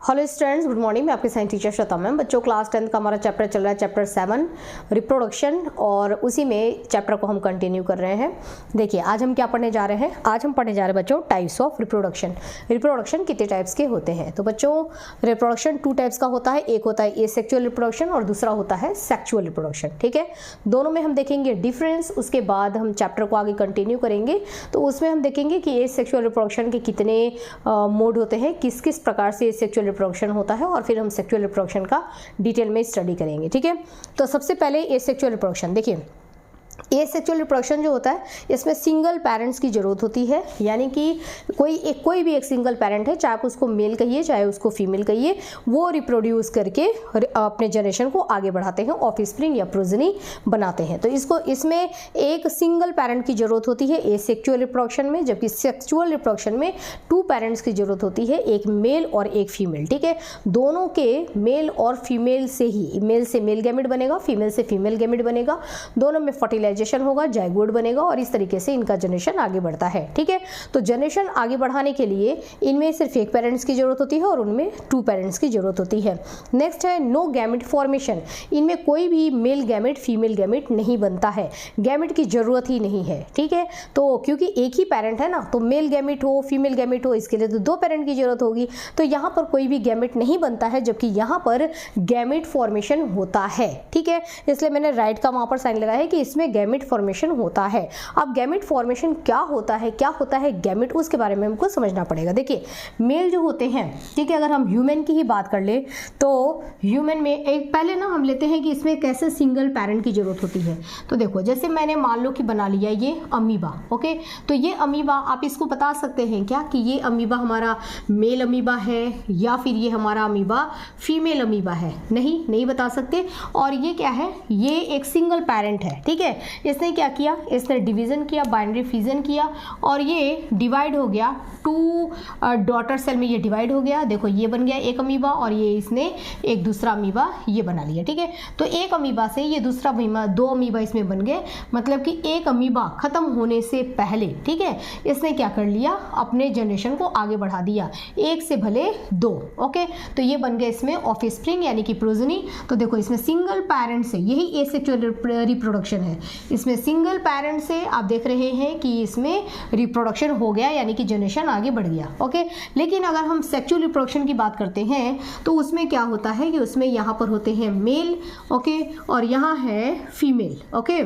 Hello students, good morning. मैं आपकी science teacher Shweta ma'am. बच्चों, क्लास 10 का हमारा चैप्टर चल रहा है, चैप्टर 7 रिप्रोडक्शन, और उसी में चैप्टर को हम कंटिन्यू कर रहे हैं। देखिए, आज हम क्या पढ़ने जा रहे हैं? आज हम पढ़ने जा रहे हैं बच्चों टाइप्स ऑफ रिप्रोडक्शन। रिप्रोडक्शन कितने टाइप्स के होते हैं? तो बच्चों, रिप्रोडक्शन 2 टाइप्स का होता है। एक होता है एसेक्सुअल रिप्रोडक्शन और दूसरा होता है सेक्सुअल रिप्रोडक्शन। ठीक है, दोनों में हम देखेंगे डिफरेंस। उसके बाद हम चैप्टर को आगे कंटिन्यू करेंगे, तो उसमें हम देखेंगे कि एसेक्सुअल रिप्रोडक्शन के कितने मोड होते हैं, किस किस प्रकार से सेक्सुअल रिप्रोडक्शन होता है, और फिर हम सेक्सुअल रिप्रोडक्शन का डिटेल में स्टडी करेंगे। ठीक है, तो सबसे पहले एसेक्सुअल रिप्रोडक्शन देखिए। एसेक्सुअल रिप्रोडक्शन जो होता है, इसमें सिंगल पेरेंट्स की जरूरत होती है, यानी कि कोई भी एक सिंगल पेरेंट है, चाहे आप उसको मेल कहिए चाहे उसको फीमेल कहिए, वो रिप्रोड्यूस करके अपने जनरेशन को आगे बढ़ाते हैं, ऑफस्प्रिंग या प्रोजेनी बनाते हैं। तो इसमें एक सिंगल पेरेंट की जरूरत होती है एसेक्सुअल रिप्रोडक्शन में, जबकि सेक्सुअल रिप्रोडक्शन में 2 पेरेंट्स की जरूरत होती है, एक मेल और एक फीमेल। ठीक है, दोनों के मेल और फीमेल से ही, मेल से मेल गैमेट बनेगा, फीमेल से फीमेल गैमेट बनेगा, दोनों में फर्टिलाइजेशन होगा, जाइगोट बनेगा, और इस तरीके से इनका जनरेशन आगे बढ़ता है। ठीक है, तो जनरेशन आगे बढ़ाने के लिए इनमें सिर्फ एक पेरेंट्स की जरूरत होती है और उनमें 2 पेरेंट्स की जरूरत होती है। नेक्स्ट है नो गैमेट फॉर्मेशन। इनमें कोई भी मेल गैमेट फीमेल गैमेट नहीं बनता है, गैमेट की जरूरत ही नहीं है। ठीक है, तो क्योंकि एक ही पेरेंट है ना, तो मेल गैमेट हो फीमेल गैमेट हो, इसके लिए तो 2 पेरेंट की जरूरत होगी। तो यहाँ पर कोई भी गैमेट नहीं बनता है, जबकि यहाँ पर गैमेट फॉर्मेशन होता है। ठीक है, इसलिए मैंने राइट का वहां पर साइन लगाया है कि इसमें गैमेट फॉर्मेशन होता है। अब गैमेट फॉर्मेशन क्या होता है गैमेट, उसके बारे में हमको समझना पड़ेगा। देखिए, मेल जो होते हैं, ठीक है, अगर हम ह्यूमन की ही बात कर ले तो ह्यूमन में एक पहले ना हम लेते हैं कि इसमें कैसे सिंगल पेरेंट की जरूरत होती है। तो देखो, जैसे मैंने मान लो कि बना लिया ये अमीबा। ओके, तो ये अमीबा आप इसको बता सकते हैं क्या कि ये अमीबा हमारा मेल अमीबा है या फिर ये हमारा अमीबा फीमेल अमीबा है? नहीं बता सकते। और ये क्या है? ये एक सिंगल पेरेंट है। ठीक है, इसने क्या किया, इसने डिवीजन किया, बाइनरी फ्यूजन किया, और ये डिवाइड हो गया 2 डॉटर सेल में, ये डिवाइड हो गया। देखो, ये बन गया एक अमीबा, और ये इसने एक दूसरा अमीबा ये बना लिया। ठीक है, तो एक अमीबा से ये दूसरा अमीबा, 2 अमीबा इसमें बन गए, मतलब कि एक अमीबा खत्म होने से पहले, ठीक है, इसने क्या कर लिया, अपने जनरेशन को आगे बढ़ा दिया, 1 से भले 2। ओके, तो ये बन गए इसमें ऑफस्प्रिंग यानी कि प्रोजेनी। तो देखो, इसमें सिंगल पेरेंट से, यही एसेक्सुअल रिप्रोडक्शन है, इसमें सिंगल पेरेंट से आप देख रहे हैं कि इसमें रिप्रोडक्शन हो गया, यानी कि जनरेशन आगे बढ़ गया। ओके, लेकिन अगर हम सेक्सुअल रिप्रोडक्शन की बात करते हैं तो उसमें क्या होता है कि उसमें यहाँ पर होते हैं मेल, ओके, और यहाँ है फीमेल। ओके,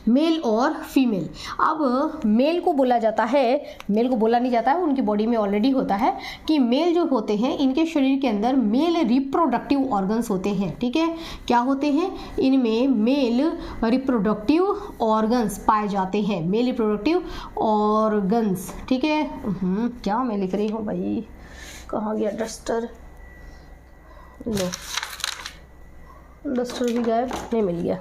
मेल और फीमेल। अब मेल को बोला जाता है, मेल को बोला नहीं जाता है, उनकी बॉडी में ऑलरेडी होता है कि मेल जो होते हैं इनके शरीर के अंदर मेल रिप्रोडक्टिव ऑर्गन्स होते हैं। ठीक है, क्या होते हैं? इनमें मेल रिप्रोडक्टिव ऑर्गन्स पाए जाते हैं, मेल रिप्रोडक्टिव ऑर्गन्स। ठीक है, क्या मैं लिख रही हूँ भाई, कहाँ गया डस्टर? लो, डस्टर भी गायब, नहीं मिल गया।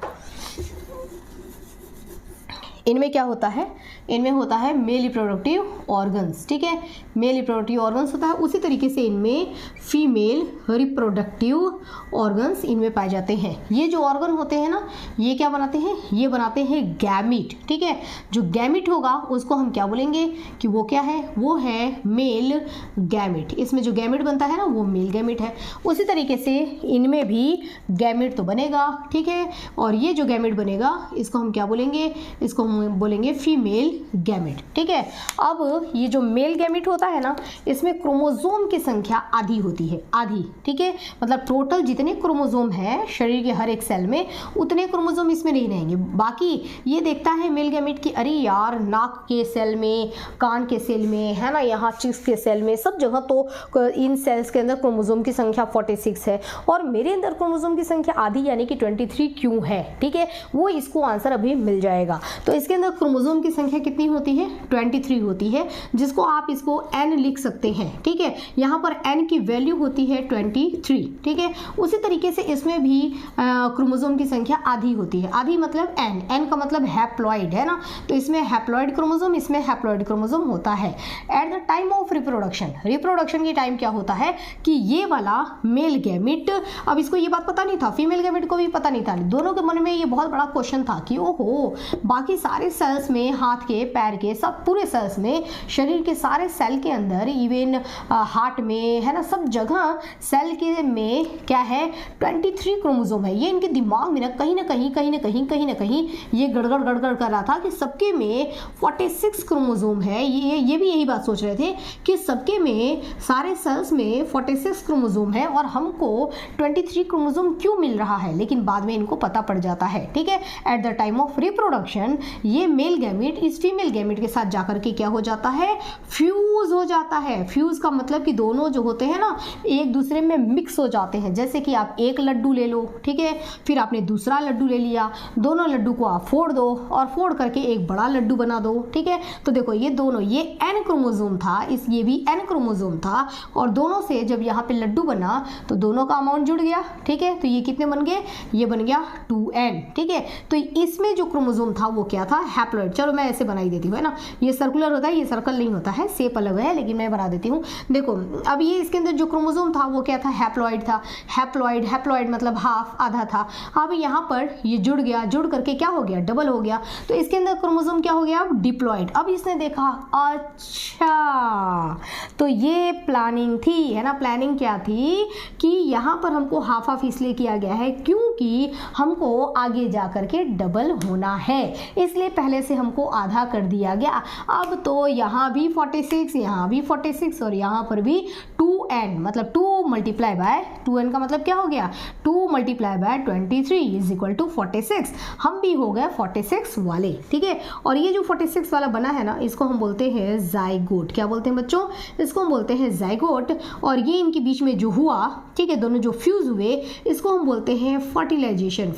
इनमें क्या होता है? इनमें होता है मेल रिप्रोडक्टिव ऑर्गन्स। ठीक है, मेल रिप्रोडक्टिव ऑर्गन्स होता है, उसी तरीके से इनमें फीमेल रिप्रोडक्टिव ऑर्गन्स इनमें पाए जाते हैं। ये जो ऑर्गन होते हैं ना, ये क्या बनाते हैं? ये बनाते हैं गैमीट। ठीक है, जो गैमीट होगा उसको हम क्या बोलेंगे कि वो क्या है? वो है मेल गैमीट। इसमें जो गैमीट बनता है ना, वो मेल गैमीट है। उसी तरीके से इनमें भी गैमीट तो बनेगा। ठीक है, और ये जो गैमीट बनेगा इसको हम क्या बोलेंगे? इसको हम बोलेंगे फीमेल गैमेट। ठीक है, अब ये जो मेल गैमेट होता है ना, इसमें क्रोमोसोम की संख्या आधी होती है, आधी। ठीक है, मतलब टोटल जितने क्रोमोसोम है शरीर के हर एक सेल में, उतने क्रोमोसोम इसमें नहीं रहेंगे। बाकी ये देखता है मेल गैमेट की, अरे यार, नाक के सेल में, कान के सेल में, है ना, यहाँ चिक्स के सेल में, सब जगह तो इन सेल्स के अंदर क्रोमोसोम की संख्या 46 है, और मेरे अंदर क्रोमोसोम की संख्या आधी यानी कि 23 क्यों है? ठीक है, वो इसको आंसर अभी मिल जाएगा। तो इसके अंदर क्रोमोसोम की संख्या कितनी होती है? 23 होती है, जिसको आप इसको n लिख सकते हैं। ठीक है, यहाँ पर n की वैल्यू होती है 23। ठीक है, उसी तरीके से इसमें भी क्रोमोसोम की संख्या आधी होती है। आधी मतलब n का मतलब हैप्लॉइड है ना, तो इसमें हैप्लॉइड क्रोमोसोम, इसमें हैप्लॉइड क्रोमोसोम होता है। At the time of reproduction, reproduction की टाइम क्या होता है कि ये वाला मेल गैमेट, अब इसको ये बात पता नहीं था, फीमेल गैमेट को भी पता नहीं था, दोनों के मन में ये बहुत बड़ा क्वेश्चन था कि ओहो, बाकी सारे सेल्स में, हाथ के, पैर के, सब पूरे सेल्स में, शरीर के सारे सेल के अंदर, इवन हार्ट में, है ना, सब जगह सेल के में क्या है, 23 क्रोमोसोम है। ये इनके दिमाग में ना कहीं ना कहीं ये गड़गड़ कर रहा था कि सबके में 46 क्रोमोसोम है। ये भी यही बात सोच रहे थे कि सबके में, सारे सेल्स में 46 क्रोमोसोम है और हमको 23 क्रोमोसोम क्यों मिल रहा है, लेकिन बाद में इनको पता पड़ जाता है। ठीक है, at the time of reproduction ये मेल गैमेट इस फीमेल गैमेट के साथ जाकर के क्या हो जाता है, फ्यूज हो जाता है। फ्यूज का मतलब कि दोनों जो होते हैं ना एक दूसरे में मिक्स हो जाते हैं। जैसे कि आप एक लड्डू ले लो, ठीक है, फिर आपने दूसरा लड्डू ले लिया, दोनों लड्डू को आप फोड़ दो और फोड़ करके एक बड़ा लड्डू बना दो। ठीक है, तो देखो ये दोनों, ये एन क्रोमोसोम था, ये भी एन क्रोमोसोम था और दोनों से जब यहाँ पे लड्डू बना तो दोनों का अमाउंट जुड़ गया। ठीक है, तो ये कितने बन गए, ये बन गया 2n। ठीक है, तो इसमें जो क्रोमोसोम था वो क्या था, हैप्लॉइड। चलो मैं ऐसे बनाई देती हूँ, है ना, ये सर्कुलर होता है, ये सर्कल नहीं होता है, शेप अलग है, लेकिन मैं बना देती हूँ। देखो अब ये इसके अंदर जो क्रोमोसोम था वो क्या था, हैप्लॉइड था। हैप्लॉइड मतलब हाफ, आधा था। अब यहाँ पर ये जुड़ गया, जुड़ करके क्या हो गया, डबल हो गया। तो इसके अंदर क्रोमोसोम क्या हो गया, अब डिप्लॉइड। अब इसने देखा अच्छा तो ये प्लानिंग थी, है ना। प्लानिंग क्या थी कि यहाँ पर हमको हाफ इसलिए किया गया है क्योंकि हमको आगे जा करके डबल होना है, इसलिए पहले से हमको आधा कर दिया गया। अब तो यहाँ भी 46, यहाँ भी 46 और यहाँ पर भी 2n, मतलब 2 मल्टीप्लाई बाय 2n का मतलब क्या हो गया, 2 multiply by 23 is equal to 46। हम भी हो गए 46 वाले। ठीक है, और ये जो 46 वाला बना है ना, इसको हम बोलते हैं जाइगोट। क्या बोलते हैं बच्चों, इसको हम बोलते हैं जाइगोट। और ये इनके बीच में जो हुआ, ठीक है, दोनों जो फ्यूज हुए, इसको हम बोलते हैं फर्टिलाइजेशन।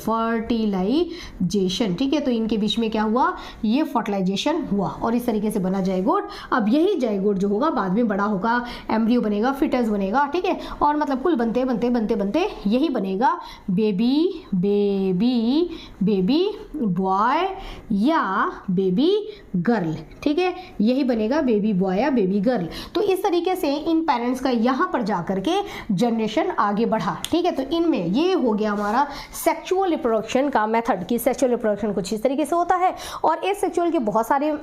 ठीक है, तो इनके बीच में क्या हुआ, ये फर्टिलाइजेशन हुआ और इस तरीके से बना जाइगोट। अब यही जाइगोट जो होगा बाद में बड़ा होगा, एम्ब्रियो बनेगा, फिटस बनेगा। ठीक है, और मतलब कुल बनते यही बनेगा बेबी बॉय या बेबी गर्ल। ठीक है, यही बनेगा बेबी बॉय या बेबी गर्ल। तो इस तरीके से इन पेरेंट्स का यहाँ पर जाकर के जनरेशन आगे बढ़ा। ठीक है, तो इनमें ये हो गया हमारा सेक्सुअल रिप्रोडक्शन का मेथड, कि सेक्सुअल रिप्रोडक्शन कुछ इस तरीके से होता है। और इस सेक्सुअल के बहुत सारे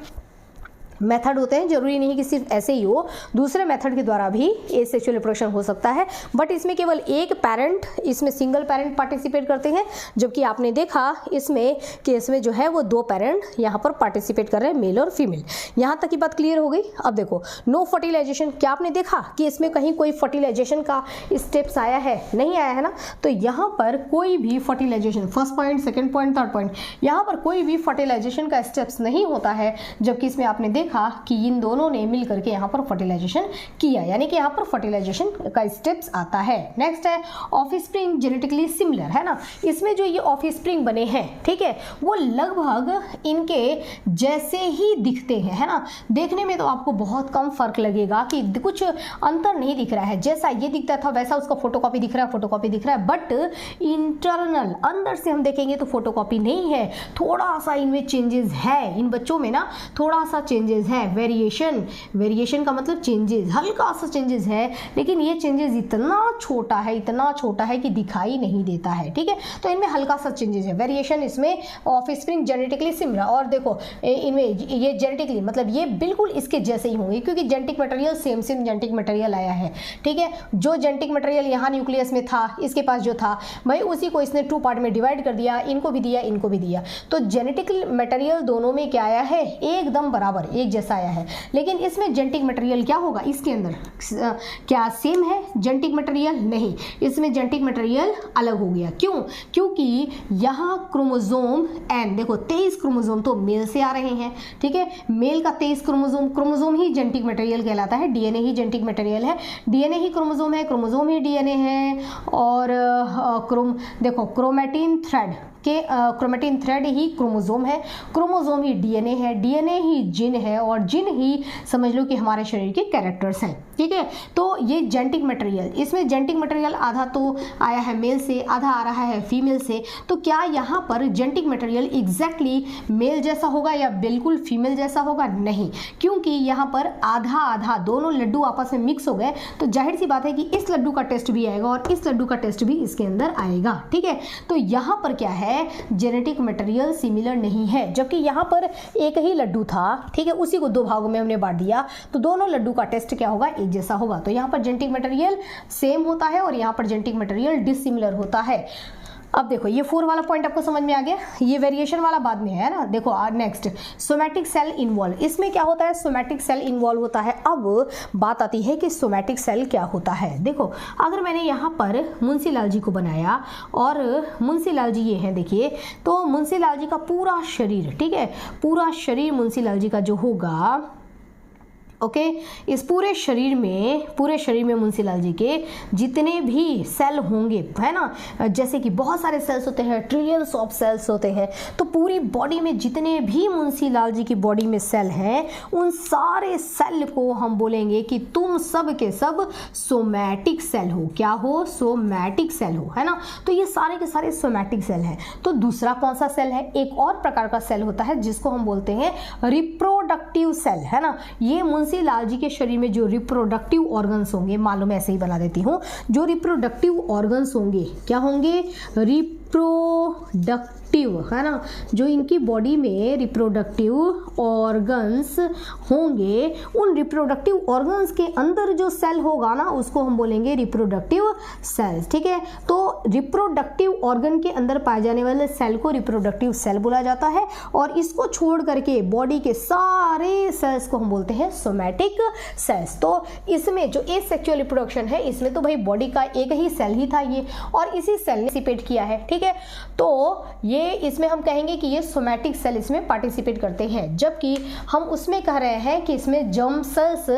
मेथड होते हैं, जरूरी नहीं कि सिर्फ ऐसे ही हो, दूसरे मेथड के द्वारा भी एसेक्सुअल रिप्रोडक्शन हो सकता है। बट इसमें केवल एक पेरेंट, इसमें सिंगल पेरेंट पार्टिसिपेट करते हैं, जबकि आपने देखा इसमें कि इसमें जो है वो 2 पेरेंट यहाँ पर पार्टिसिपेट कर रहे हैं, मेल और फीमेल। यहाँ तक की बात क्लियर हो गई। अब देखो नो फर्टिलाइजेशन, क्या आपने देखा कि इसमें कहीं कोई फर्टिलाइजेशन का स्टेप्स आया है, नहीं आया है ना। तो यहाँ पर कोई भी fertilisation, first point, second point, third point, यहाँ पर कोई भी फर्टिलाइजेशन का स्टेप्स नहीं होता है, जबकि इसमें आपने देखा कि इन दोनों ने मिल करके यहाँ पर फर्टिलाइजेशन किया, यानी कि यहाँ पर फर्टिलाइजेशन का स्टेप्स आता है। नेक्स्ट है ऑफस्प्रिंग जेनेटिकली सिमिलर, है ना। इसमें जो ये ऑफस्प्रिंग बने हैं, ठीक है, वो लगभग इनके जैसे ही दिखते हैं, है ना। देखने में तो आपको बहुत कम फर्क लगेगा कि कुछ अंतर नहीं दिख रहा है, जैसा ये दिखता था वैसा उसका फोटोकॉपी दिख रहा है, बट इंटरनल अंदर से हम देखेंगे तो फोटोकॉपी नहीं है, थोड़ा सा इनमें चेंजेस है। इन बच्चों में ना थोड़ा सा चेंजेस है, वेरिएशन का मतलब चेंजेस, हल्का सा चेंजेस है, लेकिन ये चेंजेस इतना छोटा है कि दिखाई नहीं देता है। ठीक है, तो इनमें हल्का सा चेंजेस है, वेरिएशन इसमें ऑफस्प्रिंग जेनेटिकली सिमिलर। और देखो इनमें ये जेनेटिकली मतलब ये बिल्कुल इसके जैसे ही होंगे, क्योंकि genetic material same genetic material आया है। ठीक है, जो जेनेटिक मटेरियल यहाँ न्यूक्लियस में था, इसके पास जो था, भाई उसी को इसने 2 पार्ट में डिवाइड कर दिया, इनको भी दिया, इनको भी दिया। तो जेनेटिक मटेरियल दोनों में क्या आया है, एकदम बराबर, एक जैसा आया है। लेकिन इसमें जेनेटिक मटेरियल क्या होगा, इसके अंदर क्या सेम है जेनेटिक मटेरियल? नहीं, इसमें जेनेटिक मटेरियल अलग हो गया। क्यों? क्योंकि यहाँ क्रोमोसोम N, देखो 23 क्रोमोसोम तो मेल से आ रहे हैं। ठीक है, मेल का 23 क्रोमोसोम ही जेनेटिक मटेरियल कहलाता है, डीएनए ही जेनेटिक मटेरियल है, डीएनए ही क्रोमोसोम है, क्रोमोसोम ही डीएनए है। और देखो क्रोमैटिन थ्रेड ही क्रोमोसोम है, क्रोमोसोम ही डीएनए है, डीएनए ही जीन है, और जीन ही समझ लो कि हमारे शरीर के कैरेक्टर्स हैं। ठीक है, तो ये जेनेटिक मटेरियल, इसमें जेनेटिक मटेरियल आधा तो आया है मेल से, आधा आ रहा है फीमेल से। तो क्या यहाँ पर जेनेटिक मटेरियल एग्जैक्टली मेल जैसा होगा या बिल्कुल फीमेल जैसा होगा? नहीं, क्योंकि यहाँ पर आधा आधा दोनों लड्डू आपस में मिक्स हो गए, तो जाहिर सी बात है कि इस लड्डू का टेस्ट भी आएगा और इस लड्डू का टेस्ट भी इसके अंदर आएगा। ठीक है, तो यहाँ पर क्या है है जेनेटिक मटेरियल सिमिलर नहीं है, जबकि यहाँ पर एक ही लड्डू था, ठीक है, उसी को दो भागों में हमने बांट दिया, तो दोनों लड्डू का टेस्ट क्या होगा, एक जैसा होगा। तो यहाँ पर जेनेटिक मटेरियल सेम होता है और यहाँ पर जेनेटिक मटेरियल डिसिमिलर होता है। अब देखो ये 4 वाला पॉइंट आपको समझ में आ गया, ये वेरिएशन वाला बाद में है ना। देखो नेक्स्ट सोमैटिक सेल इन्वॉल्व, इसमें क्या होता है, सोमैटिक सेल इन्वॉल्व होता है। अब बात आती है कि सोमैटिक सेल क्या होता है। देखो अगर मैंने यहाँ पर मुंशीलाल जी को बनाया और मुंशीलाल जी ये हैं, देखिए, तो मुंशीलाल जी का पूरा शरीर, ठीक है, पूरा शरीर मुंशीलाल जी का जो होगा, ओके, इस पूरे शरीर में मुंशीलाल जी के जितने भी सेल होंगे, है ना, जैसे कि बहुत सारे सेल्स होते हैं, ट्रिलियंस ऑफ सेल्स होते हैं, तो पूरी बॉडी में जितने भी मुंशीलाल जी की बॉडी में सेल हैं, उन सारे सेल को हम बोलेंगे कि तुम सब के सब सोमैटिक सेल हो। क्या हो, सोमैटिक सेल हो, है ना। तो ये सारे के सारे सोमैटिक सेल हैं। तो दूसरा कौन सा सेल है, एक और प्रकार का सेल होता है जिसको हम बोलते हैं रिप्रोडक्टिव सेल, है ना। ये मुंशीलाल जी के शरीर में जो रिप्रोडक्टिव ऑर्गन्स होंगे, मालूम ऐसे ही बना देती हूँ, जो रिप्रोडक्टिव ऑर्गन्स होंगे, क्या होंगे, रिप्रोडक्टिव, है ना, जो इनकी बॉडी में रिप्रोडक्टिव ऑर्गन्स होंगे, उन रिप्रोडक्टिव ऑर्गन्स के अंदर जो सेल होगा ना, उसको हम बोलेंगे रिप्रोडक्टिव सेल्स, ठीक है। तो रिप्रोडक्टिव ऑर्गन के अंदर पाए जाने वाले सेल को रिप्रोडक्टिव सेल बोला जाता है, और इसको छोड़ करके बॉडी के सारे सेल्स को हम बोलते हैं सोमैटिक सेल्स। तो इसमें जो एसेक्सुअल रिप्रोडक्शन है, इसमें तो भाई बॉडी का एक ही सेल ही था ये, और इसी सेल ने पार्टिसिपेट किया है, ठीक है। तो ये इसमें हम कहेंगे कि ये सोमैटिक सेल इसमें पार्टिसिपेट करते हैं, जबकि हम उसमें कह रहे हैं कि इसमें जर्म सेल्स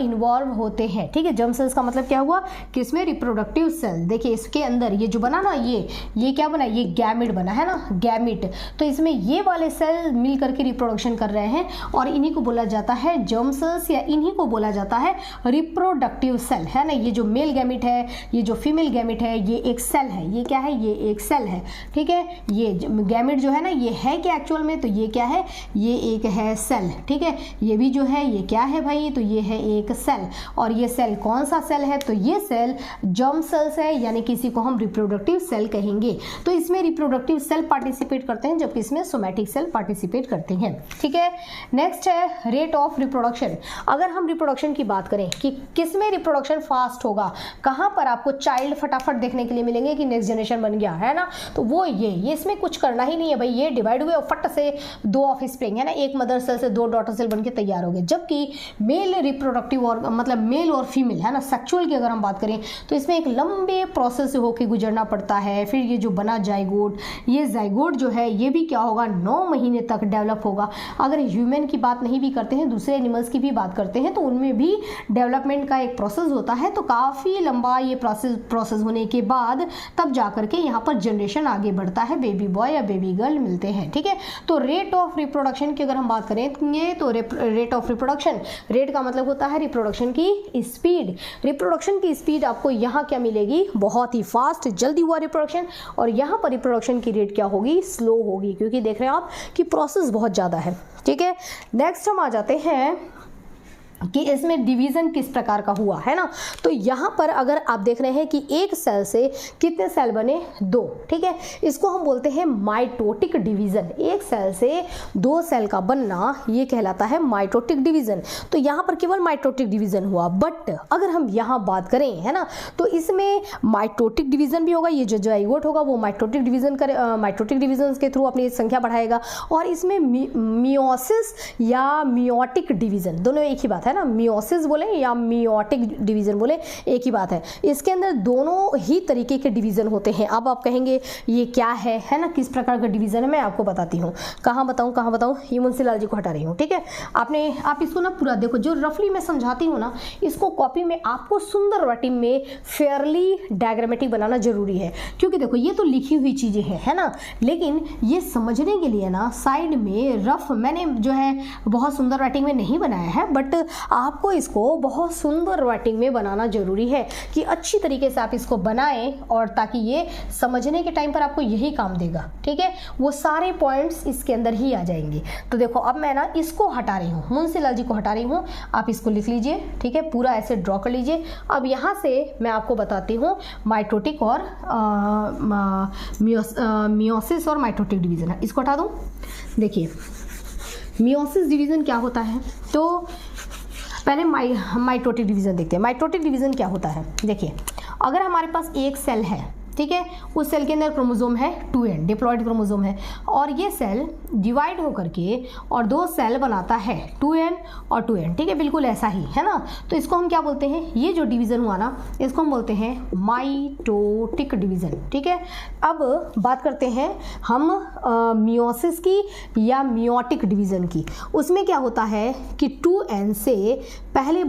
इन्वॉल्व होते हैं, ठीक है। जर्म सेल्स का मतलब क्या हुआ कि इसमें रिप्रोडक्टिव सेल, देखिए इसके अंदर ये जो बना ना, ये क्या बना, ये गैमिट बना, है ना, गैमिट। तो इसमें ये वाले सेल मिल करके रिप्रोडक्शन कर रहे हैं, और इन्हीं को बोला जाता है जर्म सेल्स, या इन्हीं को बोला जाता है रिप्रोडक्टिव सेल, है ना। ये जो मेल गैमिट है, ये जो फीमेल गैमिट है, ये एक सेल है, ये क्या है, ये एक सेल है, ठीक है। ये गैमेट जो है ना, ये है क्या एक्चुअल में, तो ये क्या है, ये एक है सेल, ठीक है। ये भी जो है, ये क्या है भाई, तो ये है एक सेल, और ये सेल कौन सा सेल है, तो ये सेल जर्म सेल्स है, यानी कि इसी को हम रिप्रोडक्टिव सेल कहेंगे। तो इसमें रिप्रोडक्टिव सेल पार्टिसिपेट करते हैं, जबकि इसमें सोमैटिक सेल पार्टिसिपेट करते हैं, ठीक है। नेक्स्ट है रेट ऑफ रिप्रोडक्शन। अगर हम रिप्रोडक्शन की बात करें कि किसमें रिप्रोडक्शन फास्ट होगा, कहाँ पर आपको चाइल्ड फटाफट देखने के लिए मिलेंगे कि नेक्स्ट जनरेशन बन गया, है ना, तो वो ये इसमें कुछ करना ही नहीं है भाई, ये डिवाइड हुए और फट से 2 ऑफस्प्रिंग, है ना, एक मदर सेल से 2 डॉटर सेल बनके तैयार हो गए। जबकि मेल रिप्रोडक्टिव और मतलब मेल और फीमेल, है ना, सेक्सुअल की अगर हम बात करें तो इसमें एक लंबे प्रोसेस से होकर गुजरना पड़ता है। फिर ये जो बना जाइगोट, ये जाइगोट जो है ये भी क्या होगा, 9 महीने तक डेवलप होगा। अगर ह्यूमन की बात नहीं भी करते हैं, दूसरे एनिमल्स की भी बात करते हैं, तो उनमें भी डेवलपमेंट का एक प्रोसेस होता है। तो काफ़ी लंबा ये प्रोसेस होने के बाद तब जा करके यहाँ पर जनरेशन आगे बढ़ता है, बेबी बॉय या बेबी गर्ल मिलते हैं, ठीक है। तो रेट ऑफ रिप्रोडक्शन की अगर हम बात करेंगे तो रेट ऑफ रिप्रोडक्शन, रेट का मतलब होता है रिप्रोडक्शन की स्पीड। रिप्रोडक्शन की स्पीड आपको यहाँ क्या मिलेगी, बहुत ही फास्ट, जल्दी हुआ रिप्रोडक्शन, और यहाँ पर रिप्रोडक्शन की रेट क्या होगी, स्लो होगी, क्योंकि देख रहे हैं आप कि प्रोसेस बहुत ज़्यादा है, ठीक है। नेक्स्ट हम आ जाते हैं कि इसमें डिवीज़न किस प्रकार का हुआ, है ना। तो यहाँ पर अगर आप देख रहे हैं कि एक सेल से कितने सेल बने, 2, ठीक है। इसको हम बोलते हैं माइटोटिक डिवीज़न। एक सेल से 2 सेल का बनना ये कहलाता है माइटोटिक डिवीज़न। तो यहाँ पर केवल माइटोटिक डिवीज़न हुआ, बट अगर हम यहाँ बात करें, है ना, तो इसमें माइटोटिक डिवीज़न भी होगा। ये जो जाइगोट होगा वो माइटोटिक डिवीज़न के थ्रू अपनी संख्या बढ़ाएगा, और इसमें मियोसिस या मियोटिक डिवीज़न, दोनों एक ही बात है ना, मियोसिस बोले या मियोटिक डिवीजन बोले एक ही बात है। इसके अंदर दोनों ही तरीके के डिवीजन होते हैं। अब आप कहेंगे ये क्या है ना, किस प्रकार का डिवीजन है, मैं आपको बताती हूँ। कहाँ बताऊँ, ये मुंशीलाल जी को हटा रही हूँ, ठीक है। आप इसको ना पूरा देखो, जो रफली मैं समझाती हूँ ना, इसको कॉपी में आपको सुंदर राइटिंग में फेयरली डायग्रामेटिक बनाना जरूरी है, क्योंकि देखो ये तो लिखी हुई चीजें हैं, है ना, लेकिन ये समझने के लिए ना साइड में रफ मैंने जो है बहुत सुंदर राइटिंग में नहीं बनाया है, बट आपको इसको बहुत सुंदर राइटिंग में बनाना जरूरी है कि अच्छी तरीके से आप इसको बनाएं, और ताकि ये समझने के टाइम पर आपको यही काम देगा, ठीक है। वो सारे पॉइंट्स इसके अंदर ही आ जाएंगे। तो देखो अब मैं ना इसको हटा रही हूँ, मुंशीलाल जी को हटा रही हूँ, आप इसको लिख लीजिए, ठीक है, पूरा ऐसे ड्रॉ कर लीजिए। अब यहाँ से मैं आपको बताती हूँ माइटोटिक और मियोसिस और माइटोटिक डिवीजन है, इसको हटा दूँ। देखिए मियोसिस डिवीजन क्या होता है, तो पहले माइटोटिक डिवीजन देखते हैं। माइटोटिक डिवीजन क्या होता है, देखिए अगर हमारे पास एक सेल है, ठीक है, उस सेल के अंदर क्रोमोसोम है 2n, डिप्लॉइड क्रोमोसोम है, और ये सेल डिवाइड होकर के और 2 सेल बनाता है 2n और 2n, ठीक है, बिल्कुल ऐसा ही है ना। तो इसको हम क्या बोलते हैं, ये जो डिवीजन हुआ ना, इसको हम बोलते हैं माइटोटिक डिवीजन, ठीक है। अब बात करते हैं हम मियोसिस की या मियोटिक डिवीजन की। उसमें क्या होता है कि 2n से पहले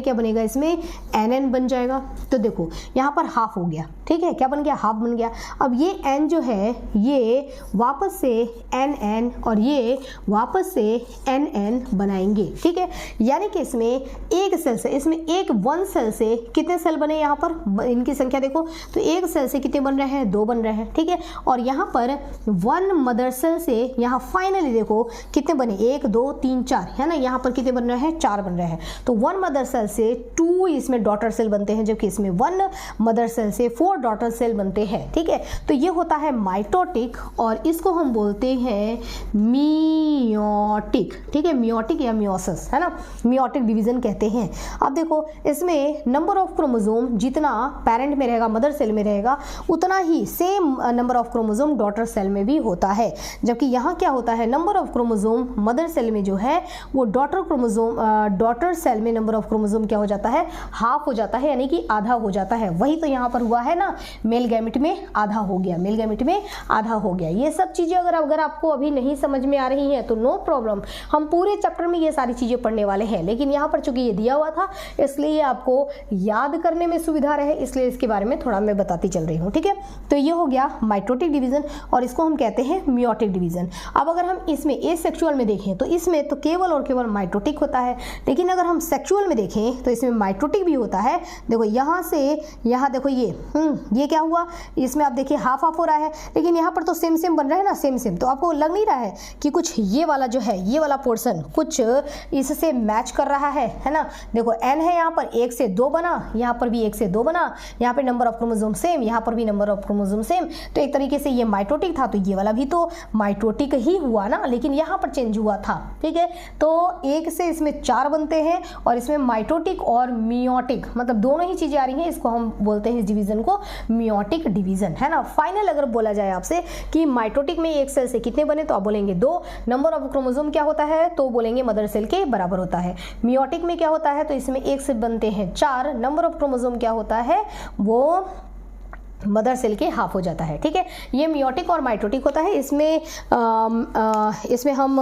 क्या बनेगा, इसमें nn बन जाएगा। तो देखो यहाँ पर हाफ हो गया, ठीक है, क्या बन गया, हाफ बन गया। अब ये n जो है ये वापस से nn और ये वापस से nn बनाएंगे, ठीक है। यानी कि इसमें एक सेल से, इसमें एक 1 सेल से कितने सेल बने, यहाँ पर इनकी संख्या देखो, तो एक सेल से कितने बन रहे हैं, 2 बन रहे हैं, ठीक है। और यहाँ पर 1 मदर सेल से यहाँ फाइनली देखो कितने बने, 1 2 3 4, है ना। यहाँ पर कितने बन रहे हैं, 4 बन रहे हैं। तो 1 मदर सेल से 2 इसमें डॉटर सेल बनते हैं, जबकि इसमें 1 मदर सेल से 4 डॉटर सेल बनते हैं, ठीक है। तो ये होता है माइटोटिक, और इसको हम बोलते हैं मियोटिक, ठीक है, मियोटिक या मियोसिस, है ना, मियोटिक डिवीजन कहते हैं। अब देखो इसमें नंबर ऑफ क्रोमोसोम जितना पेरेंट में रहेगा, मदर सेल में रहेगा, उतना ही same number of chromosome daughter cell में भी होता है। जबकि यहाँ क्या होता है, number of chromosome mother cell में जो है वो डॉटर सेल में नंबर ऑफ क्रोमोसोम क्या हो जाता है, हाफ हो जाता है, यानी कि आधा हो जाता है। वही तो यहाँ पर हुआ है ना, मेल गैमेट में आधा हो गया, मेल गैमेट में आधा हो गया। ये सब चीजें अगर आपको अभी नहीं समझ में आ रही हैं तो नो प्रॉब्लम, हम पूरे चैप्टर में ये सारी चीजें पढ़ने वाले हैं, लेकिन यहाँ पर चूंकि ये दिया हुआ था इसलिए आपको याद करने में सुविधा रहे, इसलिए इसके बारे में थोड़ा मैं बताती चल रही हूँ, ठीक है। तो ये हो गया माइटोटिक डिवीजन, और इसको हम कहते हैं मियोटिक डिवीजन। अब अगर हम इसमें एसेक्सुअल में देखें तो इसमें तो केवल और केवल माइटोटिक होता है, लेकिन अगर हम सेक्सुअल में देखें तो इसमें माइटोटिक भी होता है। देखो यहाँ से यहाँ देखो ये क्या हुआ, इसमें आप देखिए हाफ हाफ हो रहा है, लेकिन यहाँ पर तो सेम सेम बन रहा है ना, सेम सेम। तो आपको लग नहीं रहा है कि कुछ ये वाला जो है, ये वाला पोर्शन कुछ इससे मैच कर रहा है ना। देखो n है, यहाँ पर 1 से 2 बना, यहाँ पर भी 1 से 2 बना, यहाँ पे नंबर ऑफ क्रोमोसोम सेम, यहाँ पर भी नंबर ऑफ क्रोमोसोम सेम। तो एक तरीके से ये माइटोटिक था, तो ये वाला भी तो माइटोटिक ही हुआ ना, लेकिन यहाँ पर चेंज हुआ था, ठीक है। तो 1 से इसमें 4 बनते हैं, और इसमें माइटोटिक और मियोटिक मतलब दोनों ही चीजें आ रही हैं। इसको हम बोलते हैं इस डिवीजन को मियोटिक डिवीजन, है ना। फाइनल अगर बोला जाए आपसे कि माइटोटिक में एक सेल से कितने बने, तो आप बोलेंगे 2। नंबर ऑफ क्रोमोसोम क्या होता है, तो बोलेंगे मदर सेल के बराबर होता है। मियोटिक में क्या होता है, तो इसमें 1 से बनते हैं 4। नंबर ऑफ क्रोमोसोम क्या होता है, वो मदर सेल के हाफ हो जाता है, ठीक है। ये मियोटिक और माइटोटिक होता है। इसमें हम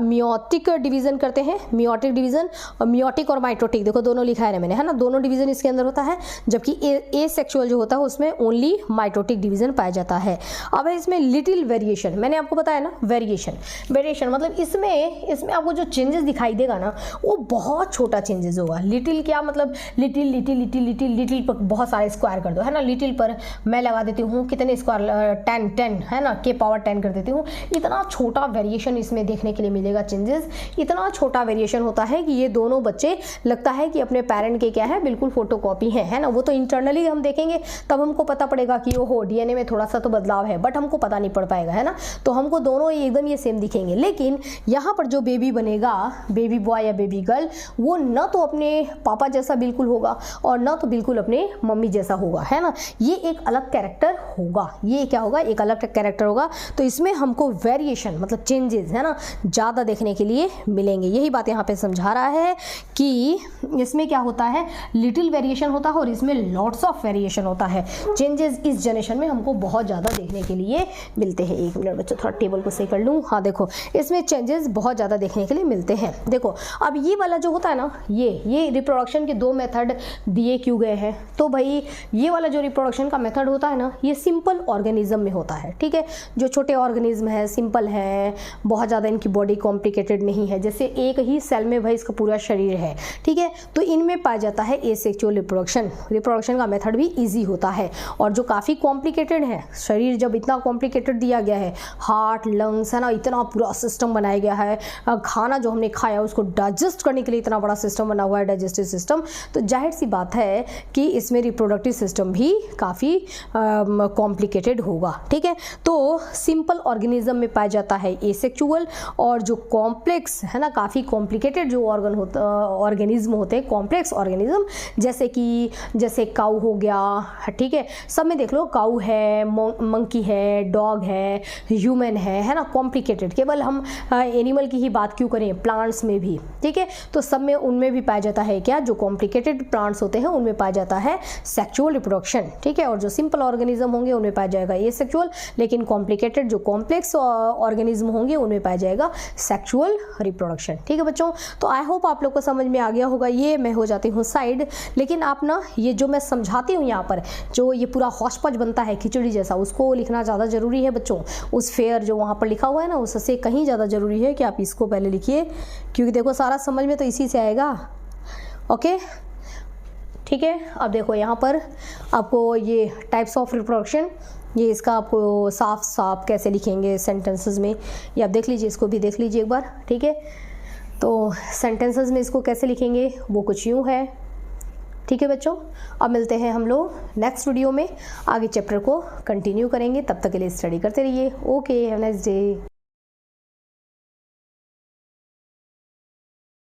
मियोटिक डिवीजन करते हैं, मियोटिक डिवीजन, और मियोटिक और माइटोटिक देखो दोनों लिखा है मैंने, है ना, दोनों डिवीजन इसके अंदर होता है। जबकि एसेक्सुअल जो होता है उसमें ओनली माइटोटिक डिवीजन पाया जाता है। अब इसमें लिटिल वेरिएशन, मैंने आपको बताया ना, वेरिएशन मतलब इसमें आपको जो चेंजेस दिखाई देगा ना, वो बहुत छोटा चेंजेस होगा। लिटिल क्या मतलब, लिटिल पर बहुत सारे स्क्वायर कर दो, है ना। लिटिल पर मैं लगा देती हूँ कितने स्क्वायर, 10 है ना, के पावर 10 कर देती हूँ। इतना छोटा वेरिएशन इसमें देखने के लिए मिलेगा, चेंजेस इतना छोटा वेरिएशन होता है कि ये दोनों बच्चे लगता है कि अपने पेरेंट के क्या है, बिल्कुल फोटोकॉपी है ना। वो तो इंटरनली हम देखेंगे तब हमको पता पड़ेगा कि ओहो डीएनए में थोड़ा सा तो बदलाव है, बट हमको पता नहीं पड़ पाएगा, है ना। तो हमको दोनों एकदम ये सेम दिखेंगे। लेकिन यहाँ पर जो बेबी बनेगा, बेबी बॉय या बेबी गर्ल, वो न तो अपने पापा जैसा बिल्कुल होगा और न तो बिल्कुल अपने मम्मी जैसा होगा, है ना। ये एक अलग कैरेक्टर होगा, ये क्या होगा, एक अलग कैरेक्टर होगा। तो इसमें हमको वेरिएशन मतलब चेंजेस, है ना, ज़्यादा देखने के लिए मिलेंगे। यही बात यहाँ पे समझा रहा है कि इसमें क्या होता है, लिटिल वेरिएशन होता है और इसमें लॉट्स ऑफ वेरिएशन होता है। चेंजेस इस जनरेशन में हमको बहुत ज़्यादा देखने के लिए मिलते हैं। 1 मिनट बच्चों, थोड़ा टेबल को सही कर लूँ। हाँ देखो, इसमें चेंजेस बहुत ज़्यादा देखने के लिए मिलते हैं। देखो अब ये वाला जो होता है ना, ये रिप्रोडक्शन के 2 मेथड दिए क्यों गए हैं, तो भाई ये वाला जो रिप्रोडक्शन रिप्रोडक्शन का मेथड होता है ना, ये सिंपल ऑर्गेनिज्म में होता है, ठीक है। जो छोटे ऑर्गेनिज्म है, सिंपल है, बहुत ज़्यादा इनकी बॉडी कॉम्प्लिकेटेड नहीं है, जैसे एक ही सेल में भाई इसका पूरा शरीर है, ठीक है, तो इनमें पाया जाता है एसेक्सुअल रिप्रोडक्शन का मेथड भी ईजी होता है। और जो काफ़ी कॉम्प्लिकेटेड है, शरीर जब इतना कॉम्प्लिकेटेड दिया गया है, हार्ट, लंग्स, है ना, इतना पूरा सिस्टम बनाया गया है, खाना जो हमने खाया उसको डाइजेस्ट करने के लिए इतना बड़ा सिस्टम बना हुआ है, डाइजेस्टिव सिस्टम, तो जाहिर सी बात है कि इसमें रिप्रोडक्टिव सिस्टम भी काफ़ी कॉम्प्लिकेटेड होगा, ठीक है। तो सिंपल ऑर्गेनिज्म में पाया जाता है एसेक्सुअल, और जो कॉम्प्लेक्स है ना, काफ़ी कॉम्प्लिकेटेड जो ऑर्गेनिज्म होते हैं, कॉम्प्लेक्स ऑर्गेनिज्म, जैसे काऊ हो गया, ठीक है, सब में देख लो, काऊ है, मंकी है, डॉग है, ह्यूमन है ना, कॉम्प्लिकेटेड। केवल हम एनिमल की ही बात क्यों करें, प्लांट्स में भी, ठीक है, तो सब में उनमें भी पाया जाता है क्या, जो कॉम्प्लिकेटेड प्लांट्स होते हैं उनमें पाया जाता है सेक्सुअल रिप्रोडक्शन, ठीक है। और जो सिंपल ऑर्गेनिज्म होंगे उनमें पाया जाएगा एसेक्सुअल, लेकिन कॉम्प्लिकेटेड जो कॉम्प्लेक्स ऑर्गेनिज्म होंगे उनमें पाया जाएगा सेक्सुअल रिप्रोडक्शन, ठीक है बच्चों। तो आई होप आप लोग को समझ में आ गया होगा। ये मैं हो जाती हूँ साइड, लेकिन आप ना ये जो मैं समझाती हूँ यहाँ पर, जो ये पूरा हौच-पौच बनता है खिचड़ी जैसा, उसको लिखना ज़्यादा ज़रूरी है बच्चों। उस फेयर जो वहाँ पर लिखा हुआ है ना, उससे कहीं ज़्यादा ज़रूरी है कि आप इसको पहले लिखिए, क्योंकि देखो सारा समझ में तो इसी से आएगा, ओके, ठीक है। अब देखो यहाँ पर आपको ये टाइप्स ऑफ रिप्रोडक्शन, ये इसका आपको साफ साफ कैसे लिखेंगे सेंटेंसेस में, ये आप देख लीजिए, इसको भी देख लीजिए एक बार, ठीक है। तो सेंटेंसेस में इसको कैसे लिखेंगे वो कुछ यूँ है, ठीक है बच्चों। अब मिलते हैं हम लोग नेक्स्ट वीडियो में, आगे चैप्टर को कंटिन्यू करेंगे, तब तक के लिए स्टडी करते रहिए। Okay, have a nice day.